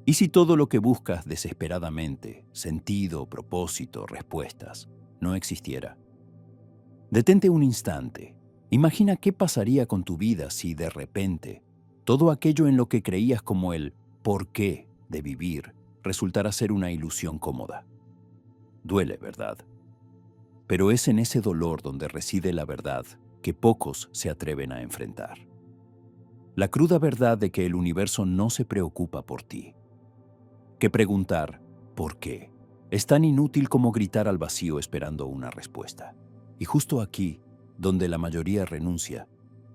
¿Y si todo lo que buscas desesperadamente, sentido, propósito, respuestas, no existiera? Detente un instante. Imagina qué pasaría con tu vida si de repente todo aquello en lo que creías como el porqué de vivir resultara ser una ilusión cómoda. Duele, ¿verdad? Pero es en ese dolor donde reside la verdad que pocos se atreven a enfrentar. La cruda verdad de que el universo no se preocupa por ti. Que preguntar ¿por qué? Es tan inútil como gritar al vacío esperando una respuesta. Y justo aquí, donde la mayoría renuncia,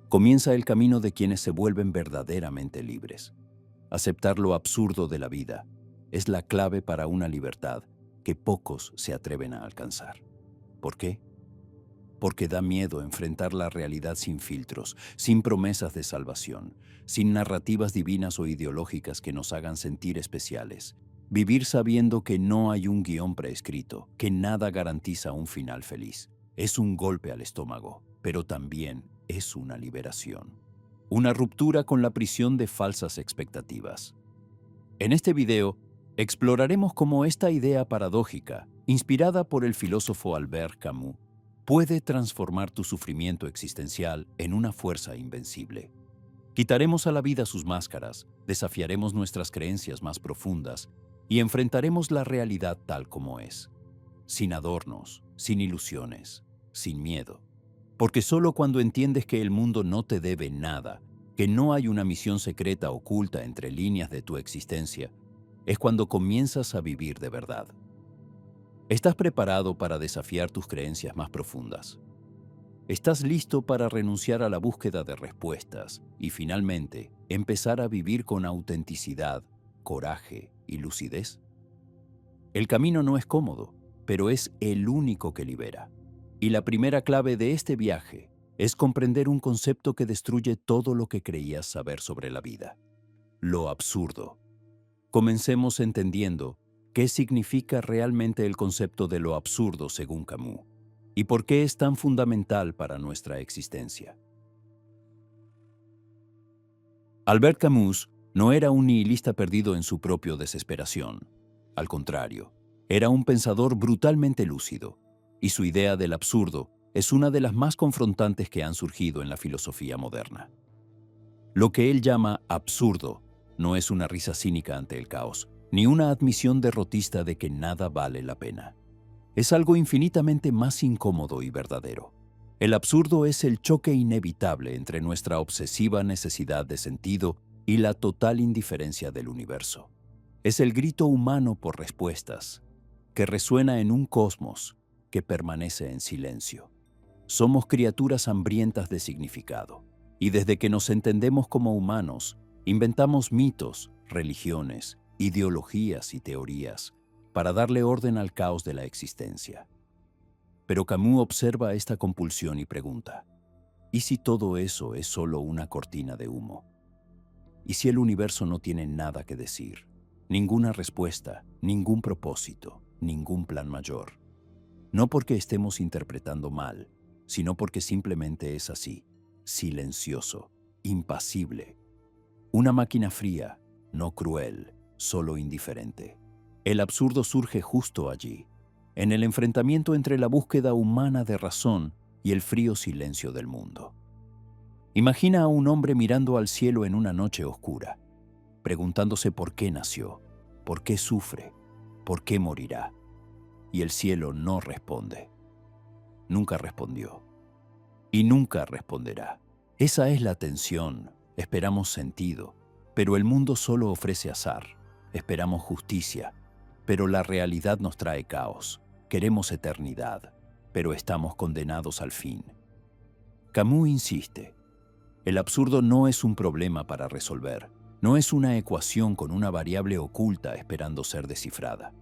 comienza el camino de quienes se vuelven verdaderamente libres. Aceptar lo absurdo de la vida es la clave para una libertad que pocos se atreven a alcanzar. ¿Por qué? Porque da miedo enfrentar la realidad sin filtros, sin promesas de salvación, sin narrativas divinas o ideológicas que nos hagan sentir especiales. Vivir sabiendo que no hay un guión preescrito, que nada garantiza un final feliz. Es un golpe al estómago, pero también es una liberación. Una ruptura con la prisión de falsas expectativas. En este video, exploraremos cómo esta idea paradójica, inspirada por el filósofo Albert Camus, puede transformar tu sufrimiento existencial en una fuerza invencible. Quitaremos a la vida sus máscaras, desafiaremos nuestras creencias más profundas y enfrentaremos la realidad tal como es, sin adornos, sin ilusiones, sin miedo. Porque solo cuando entiendes que el mundo no te debe nada, que no hay una misión secreta oculta entre líneas de tu existencia, es cuando comienzas a vivir de verdad. ¿Estás preparado para desafiar tus creencias más profundas? ¿Estás listo para renunciar a la búsqueda de respuestas y finalmente empezar a vivir con autenticidad, coraje y lucidez? El camino no es cómodo, pero es el único que libera. Y la primera clave de este viaje es comprender un concepto que destruye todo lo que creías saber sobre la vida: lo absurdo. Comencemos entendiendo qué significa realmente el concepto de lo absurdo según Camus y por qué es tan fundamental para nuestra existencia. Albert Camus no era un nihilista perdido en su propia desesperación. Al contrario, era un pensador brutalmente lúcido, y su idea del absurdo es una de las más confrontantes que han surgido en la filosofía moderna. Lo que él llama absurdo no es una risa cínica ante el caos, ni una admisión derrotista de que nada vale la pena. Es algo infinitamente más incómodo y verdadero. El absurdo es el choque inevitable entre nuestra obsesiva necesidad de sentido y la total indiferencia del universo. Es el grito humano por respuestas, que resuena en un cosmos que permanece en silencio. Somos criaturas hambrientas de significado, y desde que nos entendemos como humanos, inventamos mitos, religiones, ideologías y teorías para darle orden al caos de la existencia. Pero Camus observa esta compulsión y pregunta: ¿y si todo eso es solo una cortina de humo? ¿Y si el universo no tiene nada que decir? Ninguna respuesta, ningún propósito, ningún plan mayor. No porque estemos interpretando mal, sino porque simplemente es así, silencioso, impasible. Una máquina fría, no cruel, solo indiferente. El absurdo surge justo allí, en el enfrentamiento entre la búsqueda humana de razón y el frío silencio del mundo. Imagina a un hombre mirando al cielo en una noche oscura, preguntándose por qué nació, por qué sufre, por qué morirá. Y el cielo no responde. Nunca respondió. Y nunca responderá. Esa es la tensión. Esperamos sentido, pero el mundo solo ofrece azar. Esperamos justicia, pero la realidad nos trae caos. Queremos eternidad, pero estamos condenados al fin. Camus insiste: el absurdo no es un problema para resolver, no es una ecuación con una variable oculta esperando ser descifrada.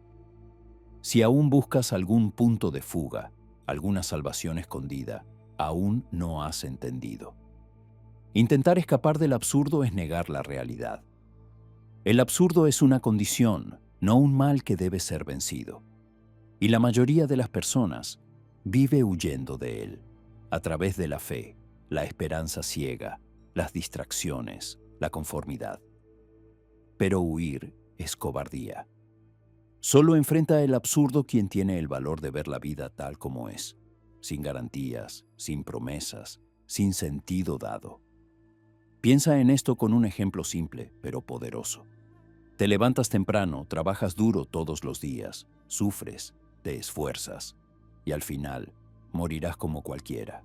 Si aún buscas algún punto de fuga, alguna salvación escondida, aún no has entendido. Intentar escapar del absurdo es negar la realidad. El absurdo es una condición, no un mal que debe ser vencido. Y la mayoría de las personas vive huyendo de él, a través de la fe, la esperanza ciega, las distracciones, la conformidad. Pero huir es cobardía. Solo enfrenta el absurdo quien tiene el valor de ver la vida tal como es, sin garantías, sin promesas, sin sentido dado. Piensa en esto con un ejemplo simple, pero poderoso. Te levantas temprano, trabajas duro todos los días, sufres, te esfuerzas, y al final morirás como cualquiera.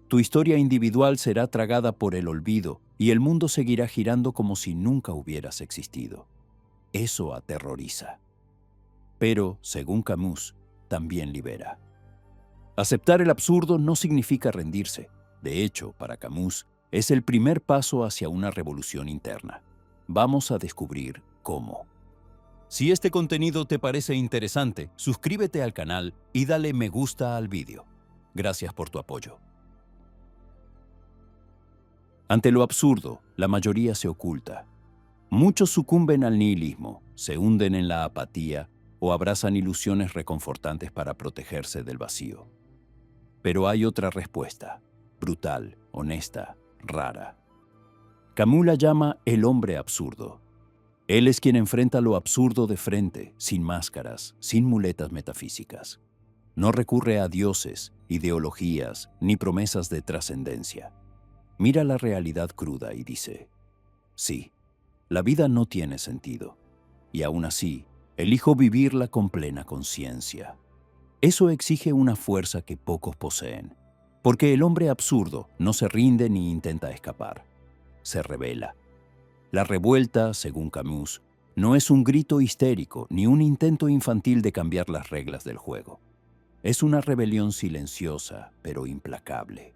Tu historia individual será tragada por el olvido y el mundo seguirá girando como si nunca hubieras existido. Eso aterroriza. Pero, según Camus, también libera. Aceptar el absurdo no significa rendirse. De hecho, para Camus, es el primer paso hacia una revolución interna. Vamos a descubrir cómo. Si este contenido te parece interesante, suscríbete al canal y dale me gusta al vídeo. Gracias por tu apoyo. Ante lo absurdo, la mayoría se oculta. Muchos sucumben al nihilismo, se hunden en la apatía o abrazan ilusiones reconfortantes para protegerse del vacío. Pero hay otra respuesta, brutal, honesta, rara. Camus la llama el hombre absurdo. Él es quien enfrenta lo absurdo de frente, sin máscaras, sin muletas metafísicas. No recurre a dioses, ideologías, ni promesas de trascendencia. Mira la realidad cruda y dice, sí, la vida no tiene sentido, y aún así, elijo vivirla con plena conciencia. Eso exige una fuerza que pocos poseen, porque el hombre absurdo no se rinde ni intenta escapar, se rebela. La revuelta, según Camus, no es un grito histérico ni un intento infantil de cambiar las reglas del juego. Es una rebelión silenciosa, pero implacable.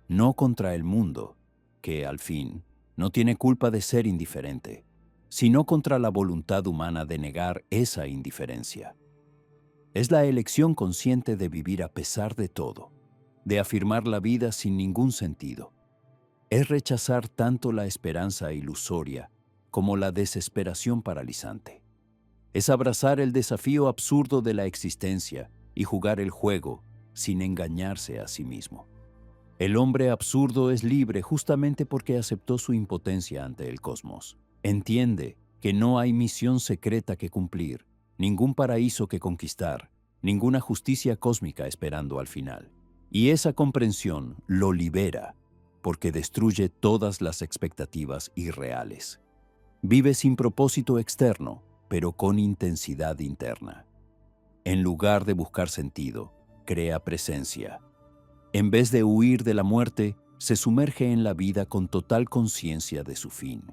No contra el mundo, que, al fin, no tiene culpa de ser indiferente, sino contra la voluntad humana de negar esa indiferencia. Es la elección consciente de vivir a pesar de todo, de afirmar la vida sin ningún sentido. Es rechazar tanto la esperanza ilusoria como la desesperación paralizante. Es abrazar el desafío absurdo de la existencia y jugar el juego sin engañarse a sí mismo. El hombre absurdo es libre justamente porque aceptó su impotencia ante el cosmos. Entiende que no hay misión secreta que cumplir, ningún paraíso que conquistar, ninguna justicia cósmica esperando al final. Y esa comprensión lo libera, porque destruye todas las expectativas irreales. Vive sin propósito externo, pero con intensidad interna. En lugar de buscar sentido, crea presencia. En vez de huir de la muerte, se sumerge en la vida con total conciencia de su fin.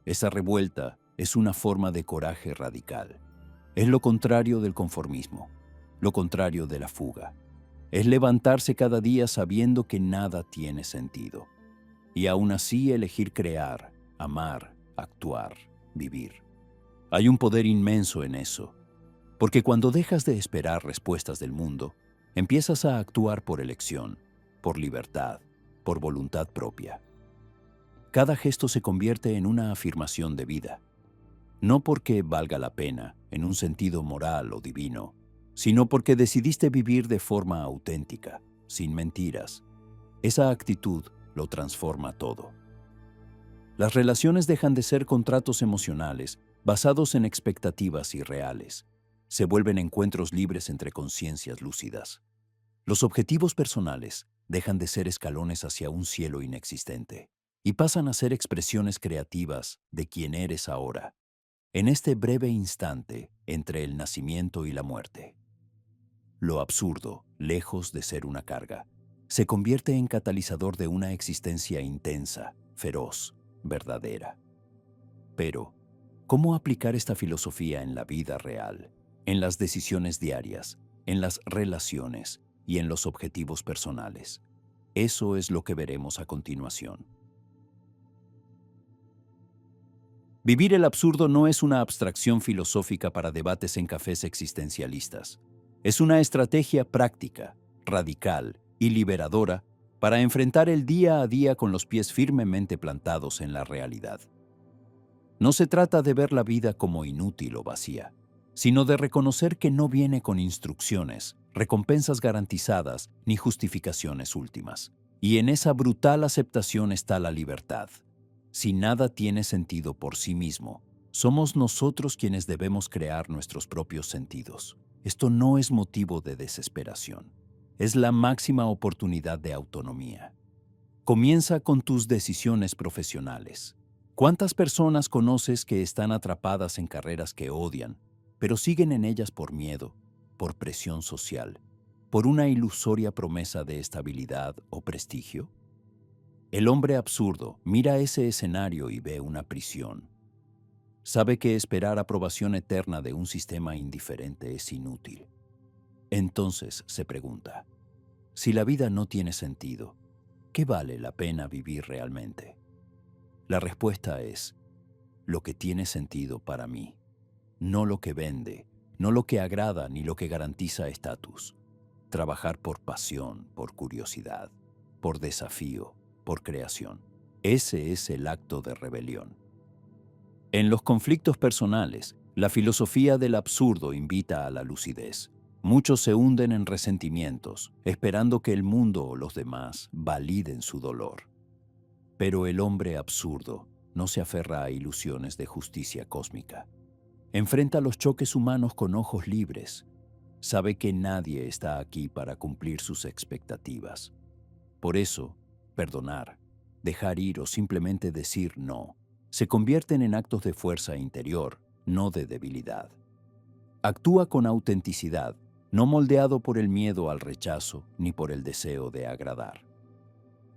Esa revuelta es una forma de coraje radical. Es lo contrario del conformismo, lo contrario de la fuga. Es levantarse cada día sabiendo que nada tiene sentido. Y aún así elegir crear, amar, actuar, vivir. Hay un poder inmenso en eso, porque cuando dejas de esperar respuestas del mundo, empiezas a actuar por elección, por libertad, por voluntad propia. Cada gesto se convierte en una afirmación de vida, no porque valga la pena, en un sentido moral o divino, sino porque decidiste vivir de forma auténtica, sin mentiras. Esa actitud lo transforma todo. Las relaciones dejan de ser contratos emocionales basados en expectativas irreales. Se vuelven encuentros libres entre conciencias lúcidas. Los objetivos personales dejan de ser escalones hacia un cielo inexistente y pasan a ser expresiones creativas de quién eres ahora, en este breve instante entre el nacimiento y la muerte. Lo absurdo, lejos de ser una carga, se convierte en catalizador de una existencia intensa, feroz, verdadera. Pero, ¿cómo aplicar esta filosofía en la vida real, en las decisiones diarias, en las relaciones y en los objetivos personales? Eso es lo que veremos a continuación. Vivir el absurdo no es una abstracción filosófica para debates en cafés existencialistas. Es una estrategia práctica, radical y liberadora para enfrentar el día a día con los pies firmemente plantados en la realidad. No se trata de ver la vida como inútil o vacía, sino de reconocer que no viene con instrucciones, recompensas garantizadas ni justificaciones últimas. Y en esa brutal aceptación está la libertad. Si nada tiene sentido por sí mismo, Somos nosotros quienes debemos crear nuestros propios sentidos. Esto no es motivo de desesperación. Es la máxima oportunidad de autonomía. Comienza con tus decisiones profesionales. ¿Cuántas personas conoces que están atrapadas en carreras que odian, pero siguen en ellas por miedo, por presión social, por una ilusoria promesa de estabilidad o prestigio? El hombre absurdo mira ese escenario y ve una prisión. Sabe que esperar aprobación eterna de un sistema indiferente es inútil. Entonces se pregunta, si la vida no tiene sentido, ¿qué vale la pena vivir realmente? La respuesta es, lo que tiene sentido para mí, no lo que vende, no lo que agrada ni lo que garantiza estatus. Trabajar por pasión, por curiosidad, por desafío, por creación. Ese es el acto de rebelión. En los conflictos personales, la filosofía del absurdo invita a la lucidez. Muchos se hunden en resentimientos, esperando que el mundo o los demás validen su dolor. Pero el hombre absurdo no se aferra a ilusiones de justicia cósmica. Enfrenta los choques humanos con ojos libres. Sabe que nadie está aquí para cumplir sus expectativas. Por eso, perdonar, dejar ir o simplemente decir no se convierten en actos de fuerza interior, no de debilidad. Actúa con autenticidad, no moldeado por el miedo al rechazo ni por el deseo de agradar.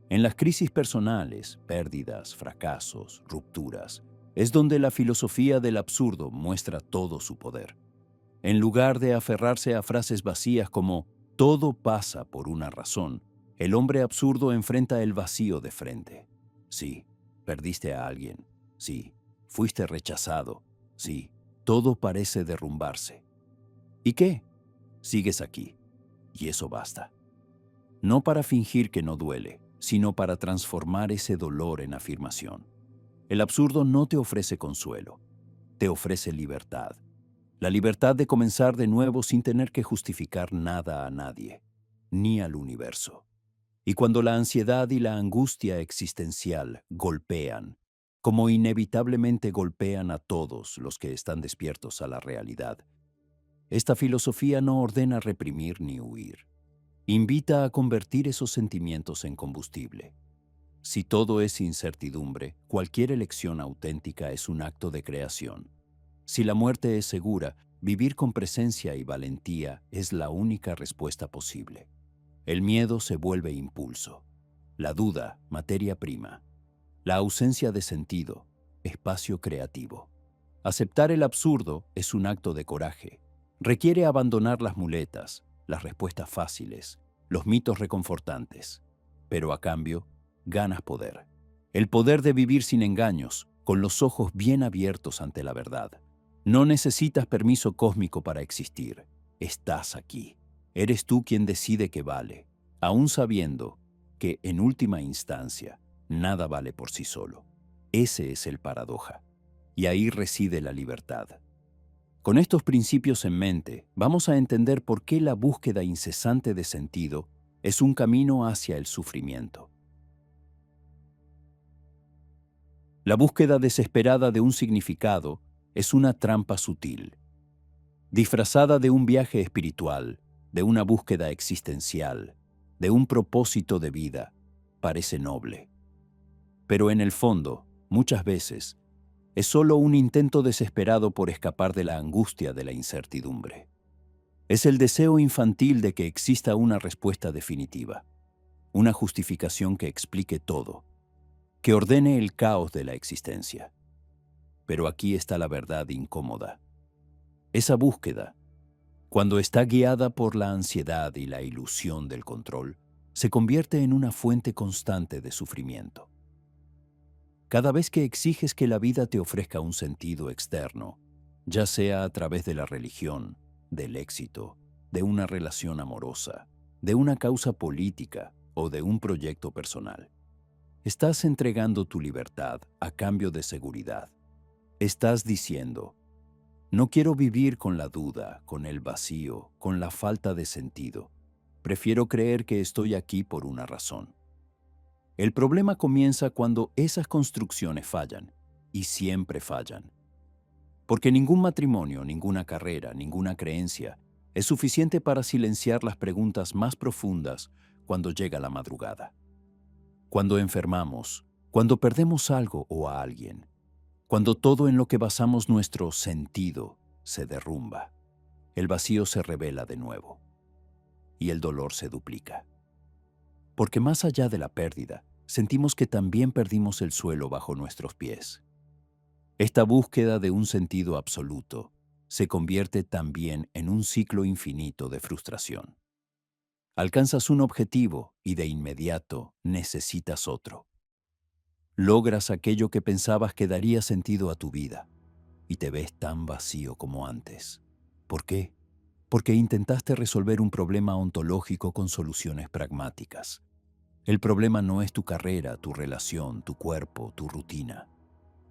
En las crisis personales, pérdidas, fracasos, rupturas, es donde la filosofía del absurdo muestra todo su poder. En lugar de aferrarse a frases vacías como «todo pasa por una razón», el hombre absurdo enfrenta el vacío de frente. Sí, perdiste a alguien. Sí, fuiste rechazado. Sí, todo parece derrumbarse. ¿Y qué? Sigues aquí. Y eso basta. No para fingir que no duele, sino para transformar ese dolor en afirmación. El absurdo no te ofrece consuelo, te ofrece libertad. La libertad de comenzar de nuevo sin tener que justificar nada a nadie, ni al universo. Y cuando la ansiedad y la angustia existencial golpean, como inevitablemente golpean a todos los que están despiertos a la realidad, esta filosofía no ordena reprimir ni huir. Invita a convertir esos sentimientos en combustible. Si todo es incertidumbre, cualquier elección auténtica es un acto de creación. Si la muerte es segura, vivir con presencia y valentía es la única respuesta posible. El miedo se vuelve impulso, la duda, materia prima, la ausencia de sentido, espacio creativo. Aceptar el absurdo es un acto de coraje. Requiere abandonar las muletas, las respuestas fáciles, los mitos reconfortantes. Pero a cambio, ganas poder. El poder de vivir sin engaños, con los ojos bien abiertos ante la verdad. No necesitas permiso cósmico para existir. Estás aquí. Eres tú quien decide qué vale, aún sabiendo que, en última instancia, nada vale por sí solo. Ese es el paradoja. Y ahí reside la libertad. Con estos principios en mente, vamos a entender por qué la búsqueda incesante de sentido es un camino hacia el sufrimiento. La búsqueda desesperada de un significado es una trampa sutil, disfrazada de un viaje espiritual, de una búsqueda existencial, de un propósito de vida, parece noble. Pero en el fondo, muchas veces, es solo un intento desesperado por escapar de la angustia de la incertidumbre. Es el deseo infantil de que exista una respuesta definitiva, una justificación que explique todo, que ordene el caos de la existencia. Pero aquí está la verdad incómoda. Esa búsqueda, cuando está guiada por la ansiedad y la ilusión del control, se convierte en una fuente constante de sufrimiento. Cada vez que exiges que la vida te ofrezca un sentido externo, ya sea a través de la religión, del éxito, de una relación amorosa, de una causa política o de un proyecto personal, estás entregando tu libertad a cambio de seguridad. Estás diciendo, no quiero vivir con la duda, con el vacío, con la falta de sentido. Prefiero creer que estoy aquí por una razón. El problema comienza cuando esas construcciones fallan, y siempre fallan. Porque ningún matrimonio, ninguna carrera, ninguna creencia es suficiente para silenciar las preguntas más profundas cuando llega la madrugada. Cuando enfermamos, cuando perdemos algo o a alguien, cuando todo en lo que basamos nuestro sentido se derrumba, el vacío se revela de nuevo y el dolor se duplica. Porque más allá de la pérdida, sentimos que también perdimos el suelo bajo nuestros pies. Esta búsqueda de un sentido absoluto se convierte también en un ciclo infinito de frustración. Alcanzas un objetivo y de inmediato necesitas otro. Logras aquello que pensabas que daría sentido a tu vida y te ves tan vacío como antes. ¿Por qué? Porque intentaste resolver un problema ontológico con soluciones pragmáticas. El problema no es tu carrera, tu relación, tu cuerpo, tu rutina.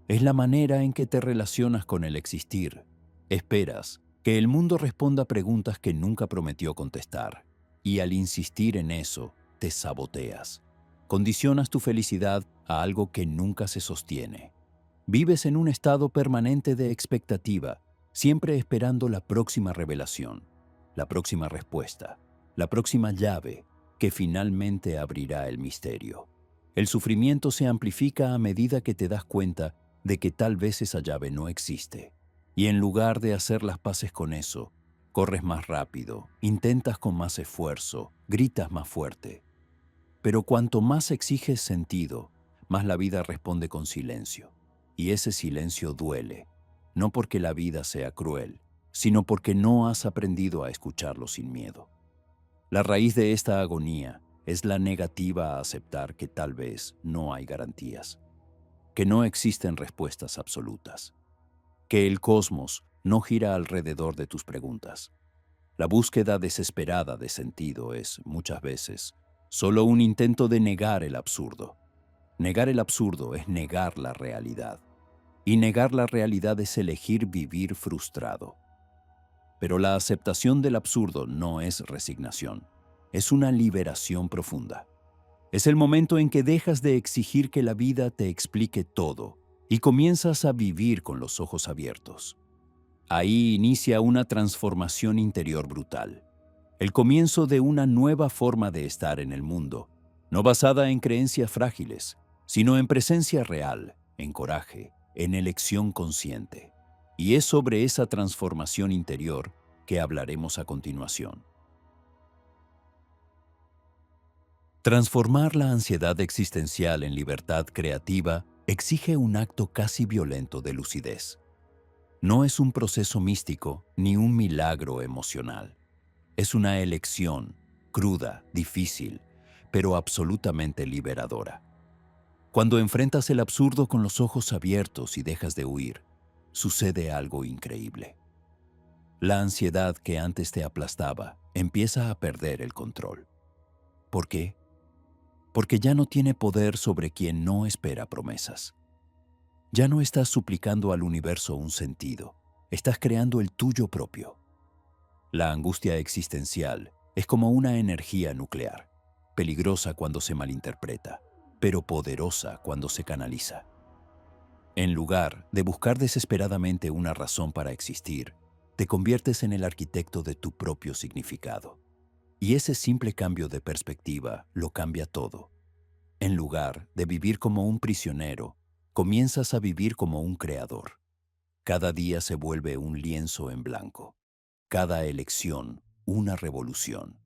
Es la manera en que te relacionas con el existir. Esperas que el mundo responda preguntas que nunca prometió contestar. Y al insistir en eso, te saboteas. Condicionas tu felicidad a algo que nunca se sostiene. Vives en un estado permanente de expectativa, siempre esperando la próxima revelación, la próxima respuesta, la próxima llave que finalmente abrirá el misterio. El sufrimiento se amplifica a medida que te das cuenta de que tal vez esa llave no existe. Y en lugar de hacer las paces con eso, corres más rápido, intentas con más esfuerzo, gritas más fuerte. Pero cuanto más exiges sentido, más la vida responde con silencio. Y ese silencio duele, no porque la vida sea cruel, sino porque no has aprendido a escucharlo sin miedo. La raíz de esta agonía es la negativa a aceptar que tal vez no hay garantías, que no existen respuestas absolutas, que el cosmos no gira alrededor de tus preguntas. La búsqueda desesperada de sentido es, muchas veces, solo un intento de negar el absurdo. Negar el absurdo es negar la realidad, y negar la realidad es elegir vivir frustrado. Pero la aceptación del absurdo no es resignación, es una liberación profunda. Es el momento en que dejas de exigir que la vida te explique todo y comienzas a vivir con los ojos abiertos. Ahí inicia una transformación interior brutal, el comienzo de una nueva forma de estar en el mundo, no basada en creencias frágiles, sino en presencia real, en coraje, en elección consciente. Y es sobre esa transformación interior que hablaremos a continuación. Transformar la ansiedad existencial en libertad creativa exige un acto casi violento de lucidez. No es un proceso místico ni un milagro emocional. Es una elección, cruda, difícil, pero absolutamente liberadora. Cuando enfrentas el absurdo con los ojos abiertos y dejas de huir, sucede algo increíble. La ansiedad que antes te aplastaba empieza a perder el control. ¿Por qué? Porque ya no tiene poder sobre quien no espera promesas. Ya no estás suplicando al universo un sentido, estás creando el tuyo propio. La angustia existencial es como una energía nuclear, peligrosa cuando se malinterpreta, pero poderosa cuando se canaliza. En lugar de buscar desesperadamente una razón para existir, te conviertes en el arquitecto de tu propio significado. Y ese simple cambio de perspectiva lo cambia todo. En lugar de vivir como un prisionero, comienzas a vivir como un creador. Cada día se vuelve un lienzo en blanco. Cada elección, una revolución.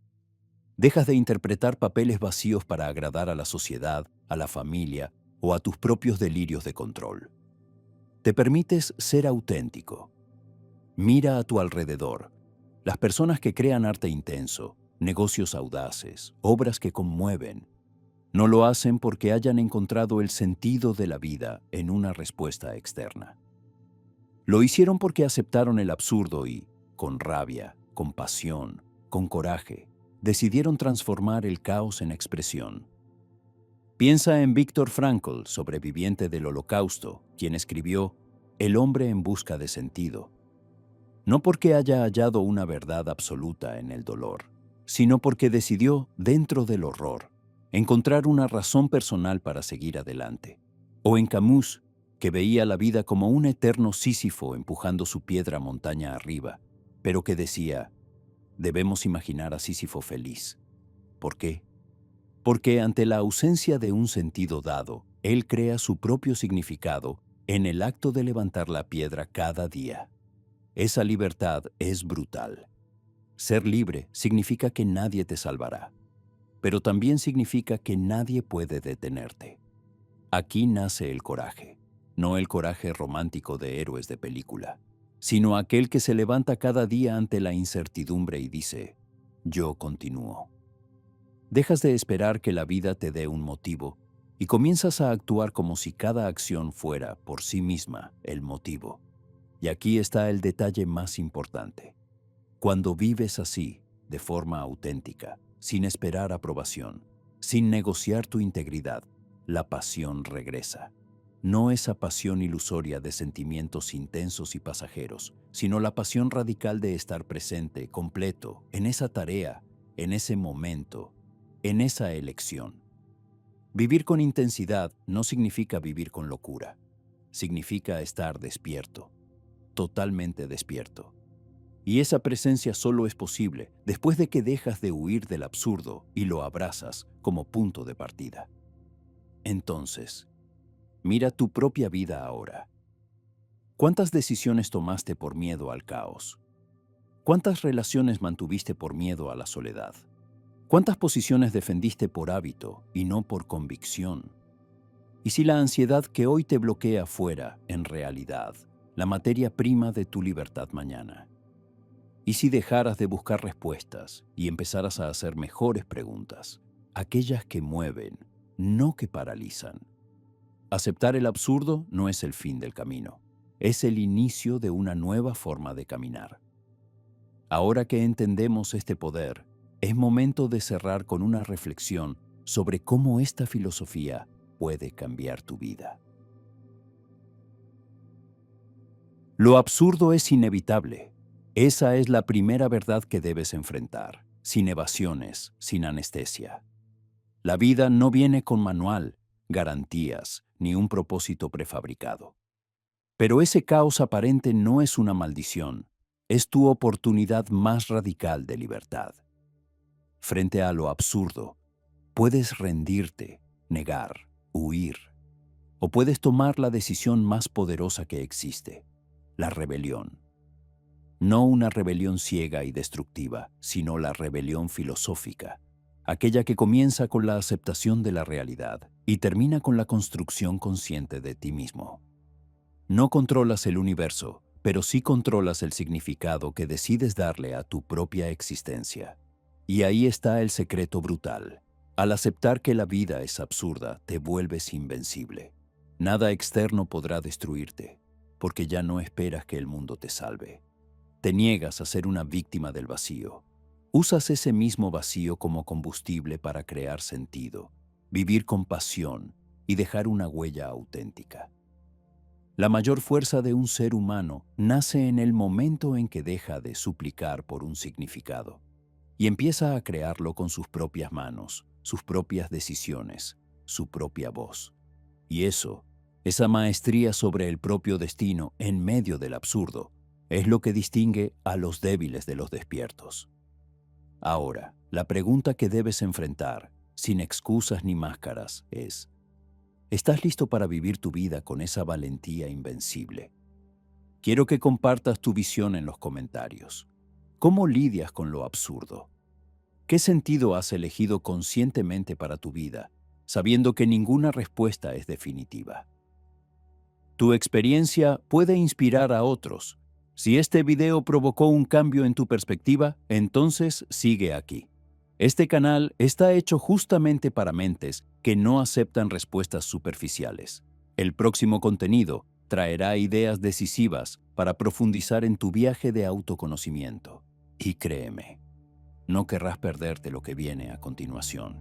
Dejas de interpretar papeles vacíos para agradar a la sociedad, a la familia o a tus propios delirios de control. Te permites ser auténtico. Mira a tu alrededor. Las personas que crean arte intenso, negocios audaces, obras que conmueven, no lo hacen porque hayan encontrado el sentido de la vida en una respuesta externa. Lo hicieron porque aceptaron el absurdo y, con rabia, con pasión, con coraje, decidieron transformar el caos en expresión. Piensa en Viktor Frankl, sobreviviente del Holocausto, quien escribió El hombre en busca de sentido. No porque haya hallado una verdad absoluta en el dolor, sino porque decidió, dentro del horror, encontrar una razón personal para seguir adelante. O en Camus, que veía la vida como un eterno Sísifo empujando su piedra montaña arriba, pero que decía, debemos imaginar a Sísifo feliz. ¿Por qué? Porque ante la ausencia de un sentido dado, él crea su propio significado en el acto de levantar la piedra cada día. Esa libertad es brutal. Ser libre significa que nadie te salvará, pero también significa que nadie puede detenerte. Aquí nace el coraje, no el coraje romántico de héroes de película, sino aquel que se levanta cada día ante la incertidumbre y dice, yo continúo. Dejas de esperar que la vida te dé un motivo y comienzas a actuar como si cada acción fuera, por sí misma, el motivo. Y aquí está el detalle más importante. Cuando vives así, de forma auténtica, sin esperar aprobación, sin negociar tu integridad, la pasión regresa. No esa pasión ilusoria de sentimientos intensos y pasajeros, sino la pasión radical de estar presente, completo, en esa tarea, en ese momento, en esa elección. Vivir con intensidad no significa vivir con locura. Significa estar despierto, totalmente despierto. Y esa presencia solo es posible después de que dejas de huir del absurdo y lo abrazas como punto de partida. Entonces, mira tu propia vida ahora. ¿Cuántas decisiones tomaste por miedo al caos? ¿Cuántas relaciones mantuviste por miedo a la soledad? ¿Cuántas posiciones defendiste por hábito y no por convicción? ¿Y si la ansiedad que hoy te bloquea fuera, en realidad, la materia prima de tu libertad mañana? ¿Y si dejaras de buscar respuestas y empezaras a hacer mejores preguntas, aquellas que mueven, no que paralizan? Aceptar el absurdo no es el fin del camino, es el inicio de una nueva forma de caminar. Ahora que entendemos este poder, es momento de cerrar con una reflexión sobre cómo esta filosofía puede cambiar tu vida. Lo absurdo es inevitable. Esa es la primera verdad que debes enfrentar, sin evasiones, sin anestesia. La vida no viene con manual, garantías, ni un propósito prefabricado. Pero ese caos aparente no es una maldición, es tu oportunidad más radical de libertad. Frente a lo absurdo, puedes rendirte, negar, huir, o puedes tomar la decisión más poderosa que existe, la rebelión. No una rebelión ciega y destructiva, sino la rebelión filosófica, aquella que comienza con la aceptación de la realidad y termina con la construcción consciente de ti mismo. No controlas el universo, pero sí controlas el significado que decides darle a tu propia existencia. Y ahí está el secreto brutal. Al aceptar que la vida es absurda, te vuelves invencible. Nada externo podrá destruirte, porque ya no esperas que el mundo te salve. Te niegas a ser una víctima del vacío. Usas ese mismo vacío como combustible para crear sentido, vivir con pasión y dejar una huella auténtica. La mayor fuerza de un ser humano nace en el momento en que deja de suplicar por un significado y empieza a crearlo con sus propias manos, sus propias decisiones, su propia voz. Y eso, esa maestría sobre el propio destino en medio del absurdo, es lo que distingue a los débiles de los despiertos. Ahora, la pregunta que debes enfrentar, sin excusas ni máscaras, es: ¿estás listo para vivir tu vida con esa valentía invencible? Quiero que compartas tu visión en los comentarios. ¿Cómo lidias con lo absurdo? ¿Qué sentido has elegido conscientemente para tu vida, sabiendo que ninguna respuesta es definitiva? Tu experiencia puede inspirar a otros. Si este video provocó un cambio en tu perspectiva, entonces sigue aquí. Este canal está hecho justamente para mentes que no aceptan respuestas superficiales. El próximo contenido traerá ideas decisivas para profundizar en tu viaje de autoconocimiento. Y créeme, no querrás perderte lo que viene a continuación.